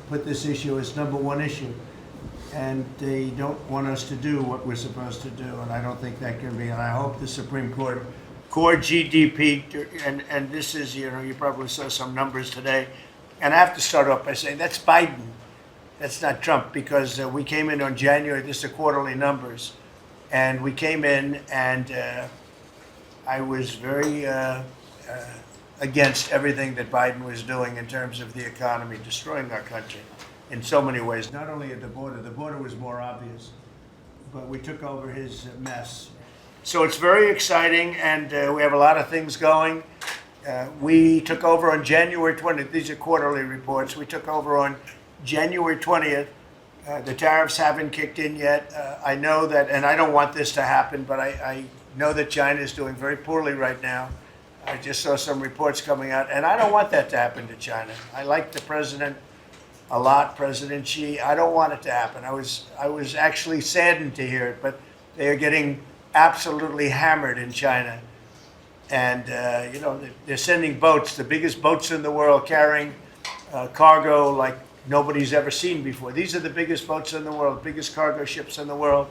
put this issue as number one issue. And they don't want us to do what we're supposed to do, and I don't think that can be. And I hope the Supreme Court, core GDP, and this is, you probably saw some numbers today. And I have to start off by saying that's Biden. That's not Trump, because we came in on January, this is quarterly numbers, and we came in and I was very against everything that Biden was doing in terms of the economy, destroying our country in so many ways, not only at the border was more obvious, but we took over his mess. So it's very exciting, and we have a lot of things going. We took over on January 20th. These are quarterly reports. We took over on January 20th. The tariffs haven't kicked in yet. I know that, and I don't want this to happen, but I know that China is doing very poorly right now. I just saw some reports coming out, and I don't want that to happen to China. I like the president a lot, President Xi. I don't want it to happen. I was actually saddened to hear it, but they are getting absolutely hammered in China. And, they're sending boats, the biggest boats in the world, carrying cargo like nobody's ever seen before. These are the biggest boats in the world, biggest cargo ships in the world.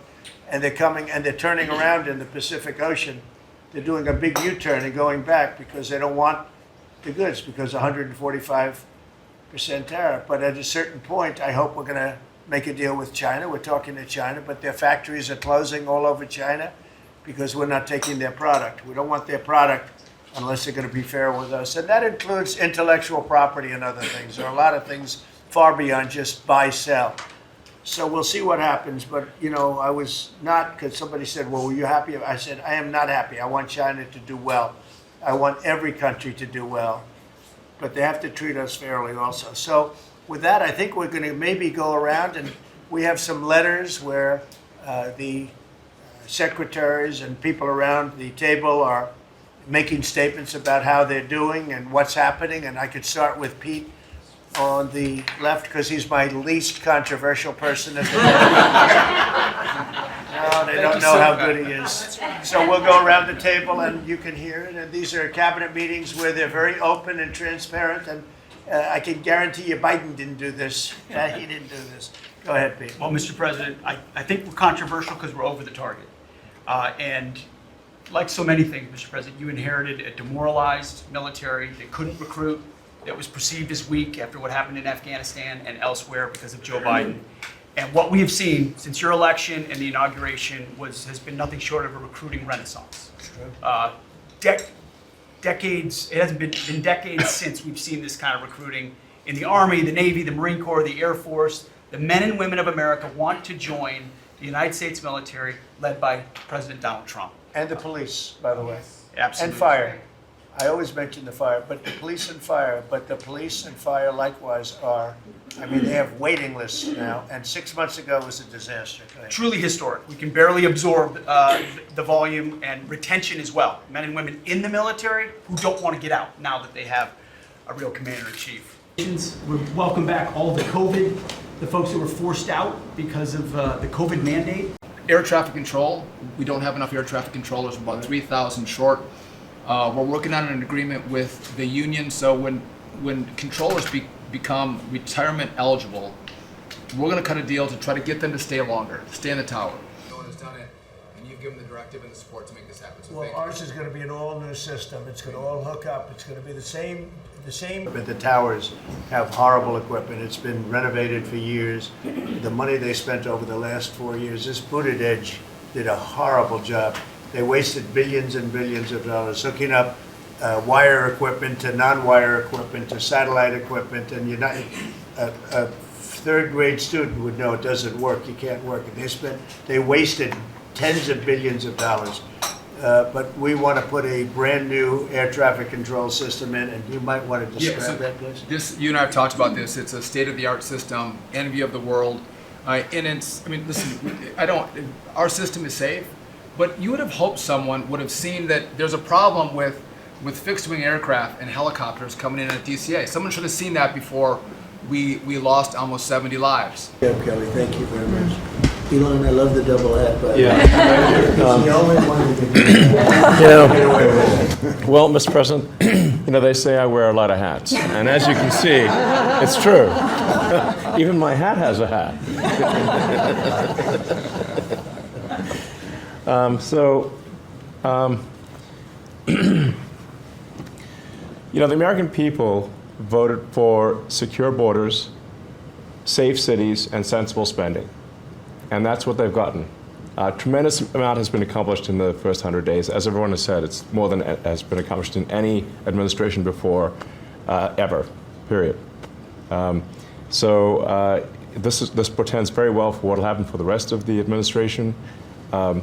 And they're coming and they're turning around in the Pacific Ocean. They're doing a big U-turn and going back because they don't want the goods, because 145% tariff. But at a certain point, I hope we're going to make a deal with China. We're talking to China, but their factories are closing all over China because we're not taking their product. We don't want their product unless they're going to be fair with us. And that includes intellectual property and other things. There are a lot of things far beyond just buy, sell. So we'll see what happens. But, I was not, because somebody said, well, were you happy? I said, I am not happy. I want China to do well. I want every country to do well. But they have to treat us fairly also. So with that, I think we're going to maybe go around, and we have some letters where the secretaries and people around the table are making statements about how they're doing and what's happening. And I could start with Pete on the left, because he's my least controversial person at the No, they don't know how good he is. So we'll go around the table and you can hear it. And these are cabinet meetings where they're very open and transparent. And I can guarantee you Biden didn't do this. He didn't do this. Go ahead, Pete. Well, Mr. President, I think we're controversial because we're over the target. And like so many things, Mr. President, you inherited a demoralized military that couldn't recruit, that was perceived as weak after what happened in Afghanistan and elsewhere because of Joe Biden. And what we have seen since your election and the inauguration has been nothing short of a recruiting renaissance. Decades, it hasn't been decades since we've seen this kind of recruiting in the Army, the Navy, the Marine Corps, the Air Force. The men and women of America want to join the United States military led by President Donald Trump. And the police, by the way. Absolutely. And fire. I always mention the fire, but the police and fire. But the police and fire likewise they have waiting lists now. And 6 months ago was a disaster. Truly historic. We can barely absorb the volume and retention as well. Men and women in the military who don't want to get out now that they have a real commander-in-chief. We welcome back all the folks who were forced out because of the COVID mandate. Air traffic control, we don't have enough air traffic controllers, we're about 3,000 short. We're working on an agreement with the union, so when controllers become retirement eligible, we're going to cut a deal to try to get them to stay longer, stay in the tower. No one has done it, and you've given the directive and the support to make this happen. So well, ours is going to be an all-new system. It's going to all hook up. It's going to be the same. But the towers have horrible equipment. It's been renovated for years. The money they spent over the last 4 years, this Buttigieg did a horrible job. They wasted billions and billions of dollars hooking up wire equipment to non-wire equipment to satellite equipment, and a third-grade student would know it doesn't work. You can't work it. They wasted tens of billions of dollars. But we want to put a brand new air traffic control system in, and you might want to describe that, please. You and I have talked about this. It's a state-of-the-art system, envy of the world. Our system is safe, but you would have hoped someone would have seen that there's a problem with fixed-wing aircraft and helicopters coming in at DCA. Someone should have seen that before we lost almost 70 lives. Yeah, Kelly, thank you very much. Elon, I love the double hat, but Yeah. it's the only one who can do that. Well, Mr. President, You know, they say I wear a lot of hats, and as you can see, it's true. Even my hat has a hat. You know, the American people voted for secure borders, safe cities, and sensible spending. And that's what they've gotten. A tremendous amount has been accomplished in the first 100 days. As everyone has said, it's more than has been accomplished in any administration before, ever, period. This portends very well for what will happen for the rest of the administration. I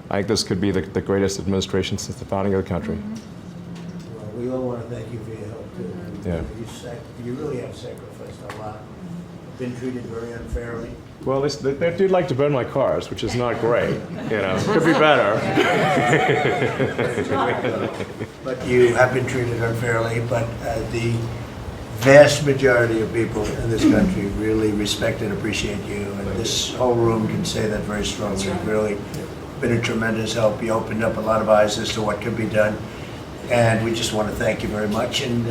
think this could be the greatest administration since the founding of the country. Well, we all want to thank you for your help, too. Yeah. You really have sacrificed a lot. Been treated very unfairly. Well, they do like to burn my cars, which is not great. You know, could be better. But you have been treated unfairly, but the vast majority of people in this country really respect and appreciate you, and this whole room can say that very strongly. You've really been a tremendous help. You opened up a lot of eyes as to what could be done, and we just want to thank you very much. And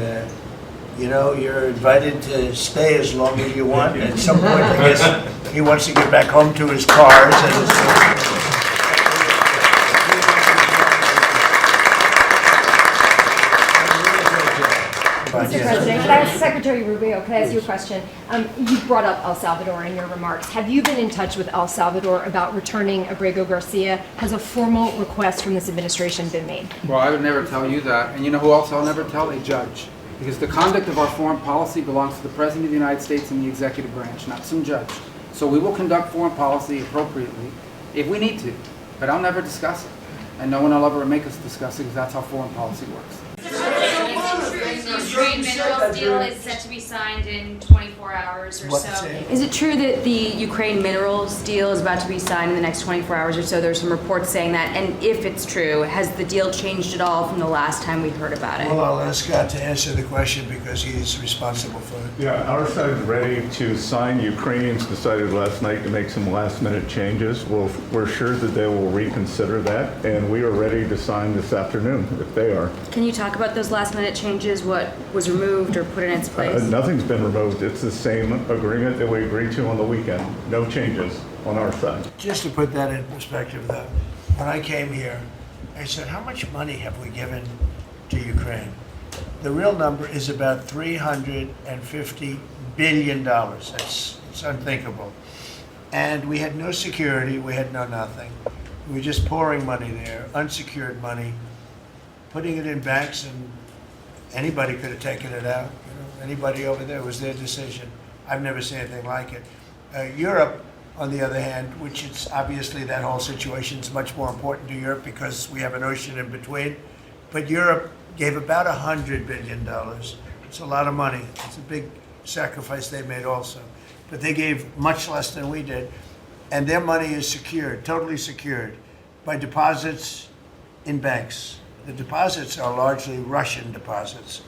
you know, you're invited to stay as long as you want. At some point, I guess he wants to get back home to his cars and his Mr. President, can I ask Secretary Rubio, can I ask you a question? You brought up El Salvador in your remarks. Have you been in touch with El Salvador about returning Abrego Garcia? Has a formal request from this administration been made? Well, I would never tell you that. And you know who else I'll never tell? A judge. Because the conduct of our foreign policy belongs to the President of the United States and the executive branch, not some judge. So we will conduct foreign policy appropriately if we need to. But I'll never discuss it. And no one will ever make us discuss it because that's how foreign policy works. The Ukraine minerals deal is set to be signed in 24 hours or so. Is it true that the Ukraine minerals deal is about to be signed in the next 24 hours or so? There's some reports saying that. And if it's true, has the deal changed at all from the last time we heard about it? Well, I'll ask Scott to answer the question because he's responsible for it. Yeah, our side is ready to sign. Ukrainians decided last night to make some last-minute changes. We're sure that they will reconsider that, and we are ready to sign this afternoon if they are. Can you talk about those last-minute changes? What was removed or put in its place? Nothing's been removed. It's the same agreement that we agreed to on the weekend. No changes on our side. Just to put that in perspective, though, when I came here, I said, how much money have we given to Ukraine? The real number is about $350 billion. It's unthinkable. And we had no security. We had no nothing. We were just pouring money there, unsecured money, putting it in banks, and anybody could have taken it out. You know, anybody over there, it was their decision. I've never seen anything like it. Europe, on the other hand, which is obviously that whole situation is much more important to Europe because we have an ocean in between. But Europe gave about $100 billion. It's a lot of money. It's a big sacrifice they made also. But they gave much less than we did. And their money is secured, totally secured, by deposits in banks. The deposits are largely Russian deposits.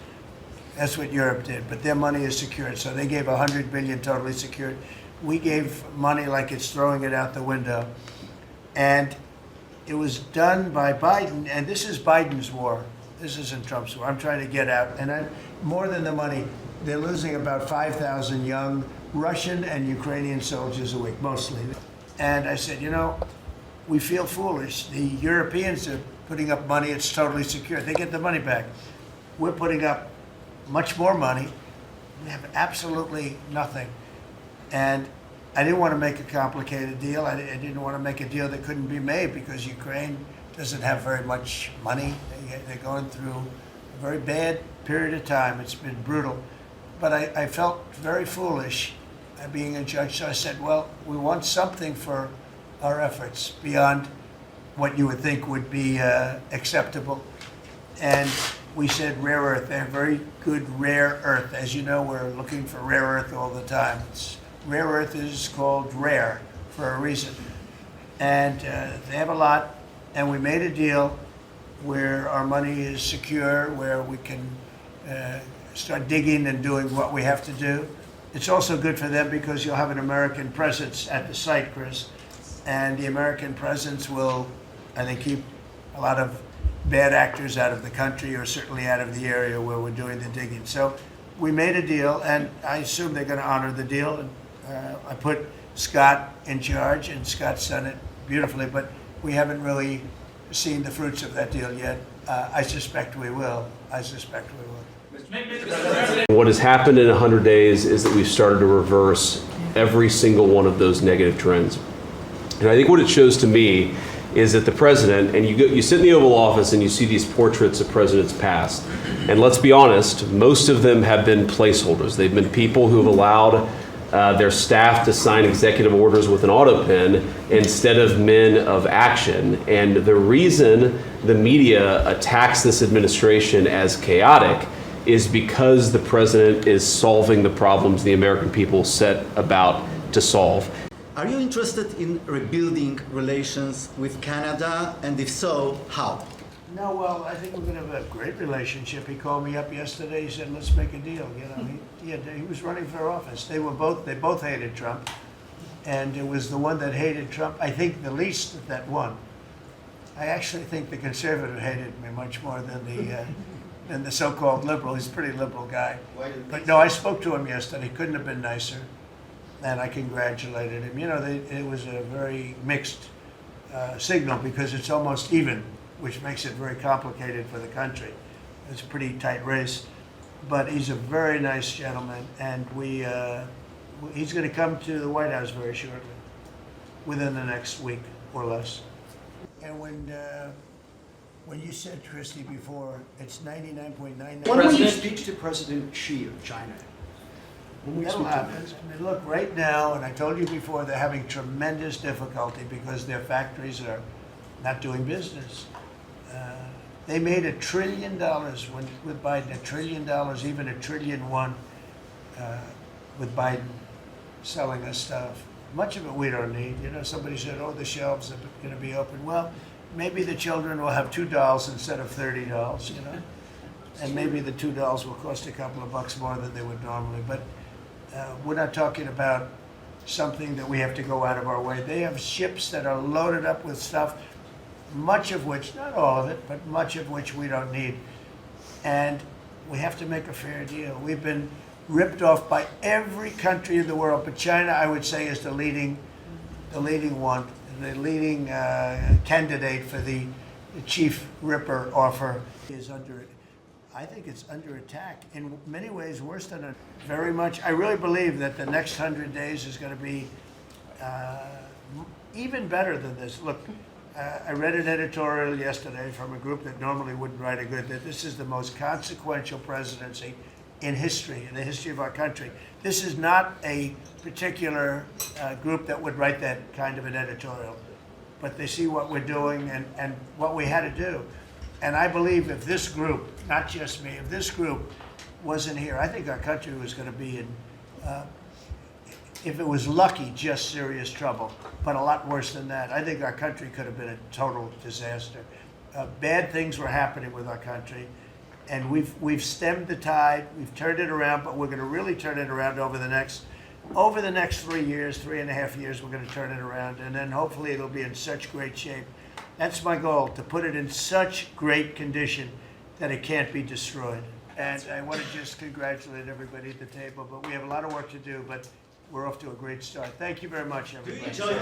That's what Europe did, but their money is secured. So they gave $100 billion totally secured. We gave money like it's throwing it out the window. And it was done by Biden, and this is Biden's war. This isn't Trump's war. I'm trying to get out. And more than the money, they're losing about 5,000 young Russian and Ukrainian soldiers a week, mostly. And I said, you know, we feel foolish. The Europeans are putting up money, it's totally secure. They get the money back. We're putting up much more money. We have absolutely nothing. And I didn't want to make a complicated deal. I didn't want to make a deal that couldn't be made because Ukraine doesn't have very much money. They're going through a very bad period of time. It's been brutal. But I felt very foolish being a judge. So I said, well, we want something for our efforts beyond what you would think would be acceptable. And we said rare earth. They have very good rare earth. As you know, we're looking for rare earth all the time. Rare earth is called rare for a reason. And they have a lot. And we made a deal where our money is secure, where we can start digging and doing what we have to do. It's also good for them because you'll have an American presence at the site, Chris. And the American presence will, I think, keep a lot of bad actors out of the country or certainly out of the area where we're doing the digging. So we made a deal, and I assume they're going to honor the deal. And I put Scott in charge, and Scott's done it beautifully, but we haven't really seen the fruits of that deal yet. I suspect we will. What has happened in 100 days is that we've started to reverse every single one of those negative trends. And I think what it shows to me is that the president, and you sit in the Oval Office and you see these portraits of presidents past, and let's be honest, most of them have been placeholders. They've been people who have allowed their staff to sign executive orders with an auto pen instead of men of action. And the reason the media attacks this administration as chaotic is because the president is solving the problems the American people set about to solve. Are you interested in rebuilding relations with Canada, and if so, how? No, well, I think we're going to have a great relationship. He called me up yesterday. He said, "Let's make a deal." You know, he was running for office. They both hated Trump, and it was the one that hated Trump, I think, the least that won. I actually think the conservative hated me much more than the so-called liberal. He's a pretty liberal guy. But no, I spoke to him yesterday. Couldn't have been nicer, and I congratulated him. You know, it was a very mixed signal because it's almost even, which makes it very complicated for the country. It's a pretty tight race, but he's a very nice gentleman, and he's going to come to the White House very shortly, within the next week or less. And when you said, Christy, before, it's 99.99. When will you speak to President Xi of China? That'll happen. I mean, look, right now, and I told you before, they're having tremendous difficulty because their factories are not doing business. They made $1 trillion with Biden, $1 trillion, even $1.1 trillion with Biden selling us stuff. Much of it we don't need. You know, somebody said, "Oh, the shelves are going to be open." Well, maybe the children will have $2 instead of $30. You know, and maybe the $2 will cost a couple of bucks more than they would normally. But we're not talking about something that we have to go out of our way. They have ships that are loaded up with stuff, much of which, not all of it, but much of which we don't need. And we have to make a fair deal. We've been ripped off by every country in the world, but China, I would say, is the leading one, the leading candidate for the chief ripper offer is under, I think it's under attack in many ways worse than it. Very much. I really believe that the next 100 days is going to be even better than this. Look, I read an editorial yesterday from a group that normally wouldn't write that this is the most consequential presidency in history, in the history of our country. This is not a particular group that would write that kind of an editorial, but they see what we're doing and what we had to do. And I believe if this group, not just me, if this group wasn't here, I think our country was going to be in, if it was lucky, just serious trouble, but a lot worse than that. I think our country could have been a total disaster. Bad things were happening with our country, and we've stemmed the tide, we've turned it around, but we're going to really turn it around over the next 3 years, 3.5 years, we're going to turn it around, and then hopefully it'll be in such great shape. That's my goal, to put it in such great condition that it can't be destroyed. And I want to just congratulate everybody at the table, but we have a lot of work to do, but we're off to a great start. Thank you very much, everybody.